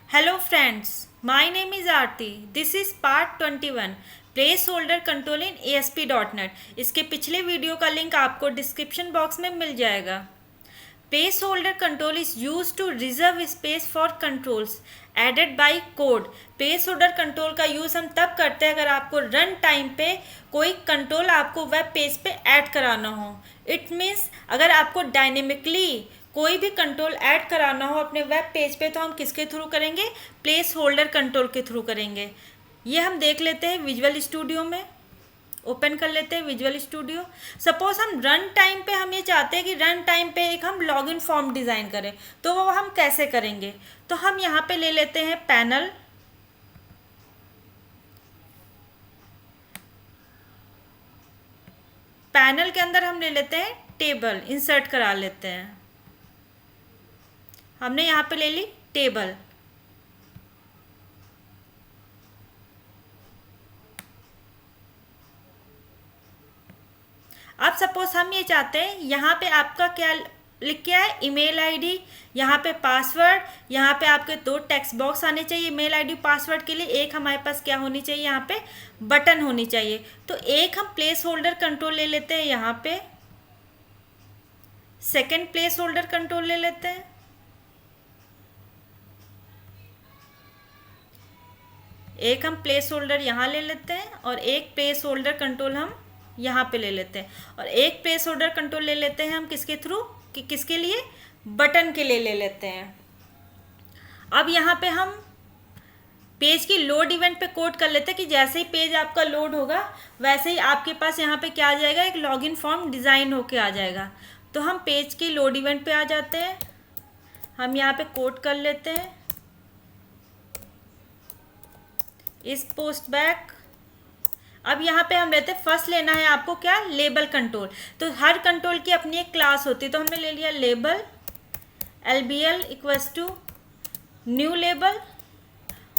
Hello friends, my name is Aarti. This is part 21 place holder control in ASP.NET। इसके पिछले video का link आपको description box में मिल जाएगा। Placeholder control is use to reserve space for controls added by code. Placeholder control का use हम तब करते हैं अगर आपको रन टाइम पे कोई कंट्रोल आपको वेब पेज पे ऐड कराना हो। इट मीन्स अगर आपको डायनेमिकली कोई भी कंट्रोल ऐड कराना हो अपने वेब पेज पे तो हम किसके थ्रू करेंगे? प्लेस होल्डर कंट्रोल के थ्रू करेंगे। ये हम देख लेते हैं विजुअल स्टूडियो में। ओपन कर लेते हैं विजुअल स्टूडियो। सपोज हम रन टाइम पे हम ये चाहते हैं कि रन टाइम पे एक हम लॉगिन फॉर्म डिज़ाइन करें, तो वो हम कैसे करेंगे? तो हम यहाँ पे ले लेते हैं पैनल, पैनल के अंदर हम ले लेते हैं टेबल, इंसर्ट करा लेते हैं। हमने यहाँ पे ले ली टेबल। अब सपोज हम ये चाहते हैं यहाँ पे आपका क्या लिख के है, ईमेल आईडी, यहाँ पे पासवर्ड, यहाँ पे आपके दो टेक्स्ट बॉक्स आने चाहिए ईमेल आईडी पासवर्ड के लिए। एक हमारे पास क्या होनी चाहिए, यहाँ पे बटन होनी चाहिए। तो एक हम प्लेस होल्डर कंट्रोल ले लेते हैं, यहाँ पे सेकंड प्लेस होल्डर कंट्रोल ले लेते हैं। एक हम प्लेस होल्डर यहाँ ले लेते हैं और एक प्लेस होल्डर कंट्रोल हम यहाँ पे ले लेते हैं, और एक प्लेस होल्डर कंट्रोल ले लेते हैं हम किसके थ्रू, कि किसके लिए, बटन के लिए ले लेते हैं। अब यहाँ पे हम पेज की लोड इवेंट पे कोड कर लेते हैं कि जैसे ही पेज आपका लोड होगा वैसे ही आपके पास यहाँ पे क्या आ जाएगा, एक लॉगिन फॉर्म डिज़ाइन होके आ जाएगा। तो हम पेज की लोड इवेंट पे आ जाते हैं, हम यहाँ पे कोड कर लेते हैं इस पोस्ट बैक। अब यहाँ पे हम लेते हैं फर्स्ट लेना है आपको क्या, लेबल कंट्रोल। तो हर कंट्रोल की अपनी एक क्लास होती है, तो हमने ले लिया label, LBL equals to new label,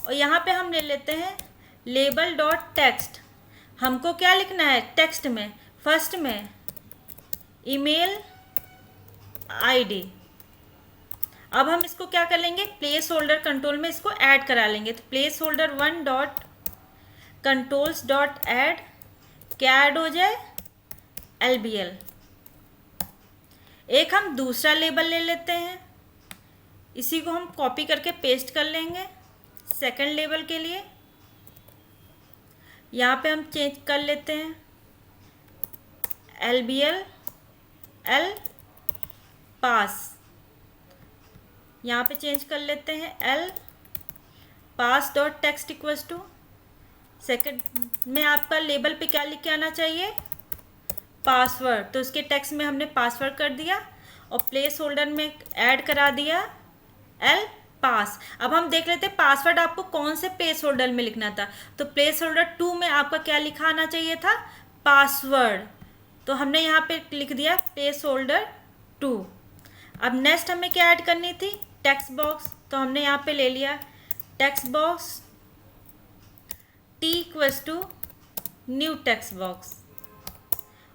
और यहाँ पे हम ले लेते हैं लेबल डॉट टेक्स्ट। हमको क्या लिखना है टेक्स्ट में, फर्स्ट में ईमेल आईडी। अब हम इसको क्या कर लेंगे, प्लेस होल्डर कंट्रोल में इसको ऐड करा लेंगे। तो place holder 1 dot controls dot add, क्या ऐड हो जाए, LBL। एक हम दूसरा लेबल ले लेते हैं, इसी को हम कॉपी करके पेस्ट कर लेंगे सेकंड लेबल के लिए। यहाँ पे हम चेंज कर लेते हैं LBL L पास, यहाँ पे चेंज कर लेते हैं L pass dot text equals to, second में आपका लेबल पे क्या लिख के आना चाहिए, पासवर्ड। तो उसके टेक्स्ट में हमने पासवर्ड कर दिया और प्लेस होल्डर में ऐड करा दिया L पास। अब हम देख लेते हैं पासवर्ड आपको कौन से प्लेस होल्डर में लिखना था। तो प्लेस होल्डर 2 में आपका क्या लिखा आना चाहिए था, पासवर्ड। तो हमने यहाँ पे लिख दिया प्लेस होल्डर 2। अब नेक्स्ट हमें क्या ऐड करनी थी, टेक्स्ट बॉक्स। तो हमने यहाँ पे ले लिया text box T equals to new text box,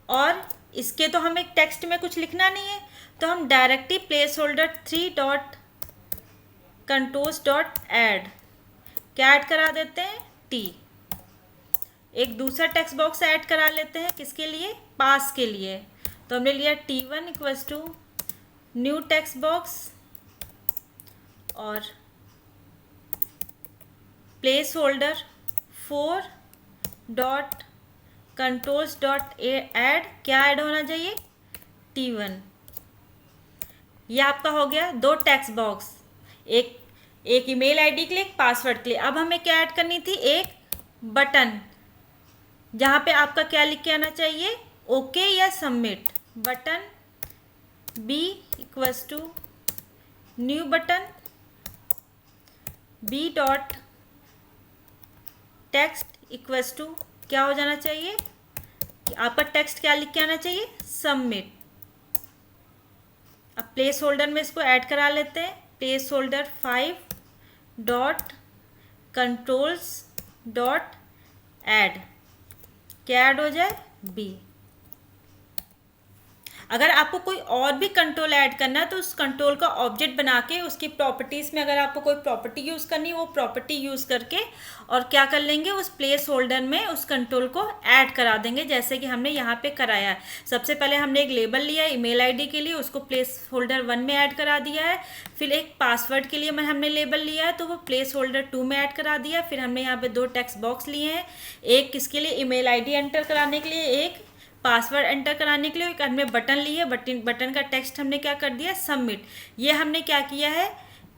और इसके तो हमें टेक्स्ट में कुछ लिखना नहीं है, तो हम directly place holder 3 dot controls dot add, क्या ऐड करा देते हैं, T। एक दूसरा टेक्स्ट बॉक्स ऐड करा लेते हैं किसके लिए, पास के लिए। तो हमने लिया T1 equals to new text box और placeholder 4 dot controls dot add, क्या ऐड होना चाहिए, T1। ये आपका हो गया दो टेक्स्ट बॉक्स, एक ईमेल आईडी के लिए, एक पासवर्ड के लिए। अब हमें क्या ऐड करनी थी, एक बटन, जहाँ पे आपका क्या लिख के आना चाहिए, ओके या submit. Button B equals to new button B dot text equals to, क्या हो जाना चाहिए, कि आपका टेक्स्ट क्या लिख के आना चाहिए, सबमिट। अब प्लेस होल्डर में इसको ऐड करा लेते हैं, place holder 5 dot controls dot add, क्या ऐड हो जाए, B। अगर आपको कोई और भी कंट्रोल ऐड करना है तो उस कंट्रोल का ऑब्जेक्ट बना के उसकी प्रॉपर्टीज़ में अगर आपको कोई प्रॉपर्टी यूज़ करनी है वो प्रॉपर्टी यूज़ करके और क्या कर लेंगे, उस प्लेस होल्डर में उस कंट्रोल को ऐड करा देंगे, जैसे कि हमने यहाँ पे कराया है। सबसे पहले हमने एक लेबल लिया है ईमेल आईडी के लिए, उसको प्लेस होल्डर 1 में ऐड करा दिया है। फिर एक पासवर्ड के लिए हमने लेबल लिया है तो वो प्लेस होल्डर 2 में ऐड करा दिया। फिर हमने यहाँ पे 2 टेक्स्ट बॉक्स लिए हैं, एक किसके लिए, ईमेल आईडी एंटर कराने के लिए, एक पासवर्ड एंटर कराने के लिए। एक हमने बटन लिए, बटन का टेक्स्ट हमने क्या कर दिया, सबमिट। ये हमने क्या किया है,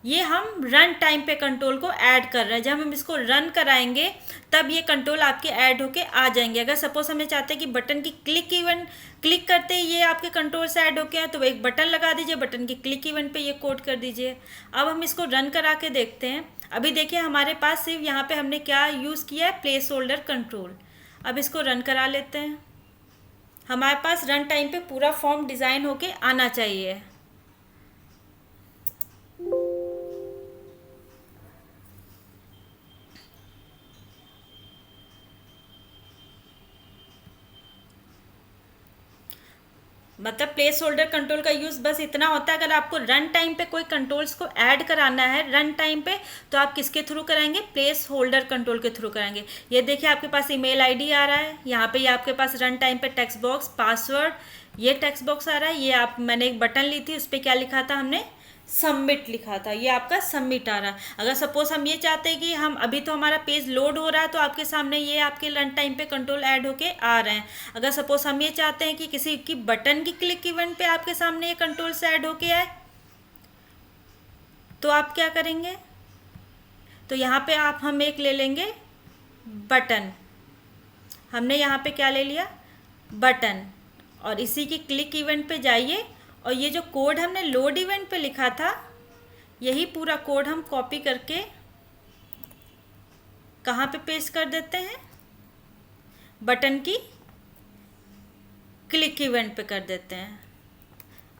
ये हम रन टाइम पे कंट्रोल को ऐड कर रहे हैं। जब हम इसको रन कराएंगे तब ये कंट्रोल आपके ऐड होके आ जाएंगे। अगर सपोज हमें चाहते हैं कि बटन की क्लिक करते ही ये आपके कंट्रोल से ऐड होके आए तो एक बटन लगा दीजिए, बटन की क्लिक इवेंट पे ये कोड कर दीजिए। अब हम इसको रन करा के देखते हैं। अभी देखिए हमारे पास सिर्फ यहाँ पे हमने क्या यूज़ किया है, प्लेस होल्डर कंट्रोल। अब इसको रन करा लेते हैं। हमारे पास रन टाइम पे पूरा फॉर्म डिज़ाइन होके आना चाहिए। मतलब प्लेस होल्डर कंट्रोल का यूज़ बस इतना होता है, अगर आपको रन टाइम पे कोई कंट्रोल्स को ऐड कराना है रन टाइम पे तो आप किसके थ्रू कराएंगे, प्लेस होल्डर कंट्रोल के थ्रू कराएंगे। ये देखिए आपके पास ईमेल आईडी आ रहा है, यहाँ पे ये आपके पास रन टाइम पे टेक्स्ट बॉक्स, पासवर्ड, ये टेक्स्ट बॉक्स आ रहा है। ये मैंने एक बटन ली थी, उस पर क्या लिखा था, हमने सबमिट लिखा था, ये आपका सबमिट आ रहा है। अगर सपोज हम ये चाहते हैं कि हम अभी तो हमारा पेज लोड हो रहा है तो आपके सामने ये आपके रन टाइम पे कंट्रोल ऐड होके आ रहे हैं। अगर सपोज हम ये चाहते हैं कि किसी की बटन की क्लिक इवेंट पे आपके सामने ये कंट्रोल से ऐड होके आए तो आप क्या करेंगे, तो यहाँ पे हम एक ले लेंगे बटन। हमने यहाँ पे क्या ले लिया, बटन, और इसी की क्लिक इवेंट पे जाइए और ये जो कोड हमने लोड इवेंट पे लिखा था यही पूरा कोड हम कॉपी करके कहाँ पे पेस्ट कर देते हैं, बटन की क्लिक इवेंट पे कर देते हैं।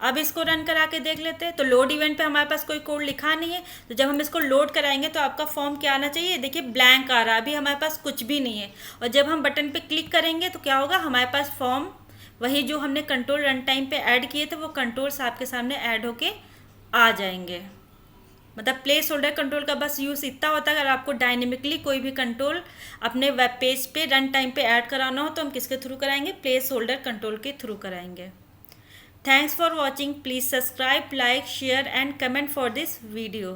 अब इसको रन करा के देख लेते हैं। तो लोड इवेंट पे हमारे पास कोई कोड लिखा नहीं है, तो जब हम इसको लोड कराएंगे तो आपका फॉर्म क्या आना चाहिए, देखिए ब्लैंक आ रहा है, अभी हमारे पास कुछ भी नहीं है। और जब हम बटन पे क्लिक करेंगे तो क्या होगा, हमारे पास फॉर्म वही जो हमने कंट्रोल रन टाइम पे ऐड किए थे वो कंट्रोल्स आपके सामने ऐड होके आ जाएंगे। मतलब प्लेस होल्डर कंट्रोल का बस यूज़ इतना होता है, अगर आपको डायनेमिकली कोई भी कंट्रोल अपने वेब पेज पे रन टाइम पे ऐड कराना हो तो हम किसके थ्रू कराएंगे, प्लेस होल्डर कंट्रोल के थ्रू कराएंगे। Thanks for watching. Please subscribe, like, share and comment for this video.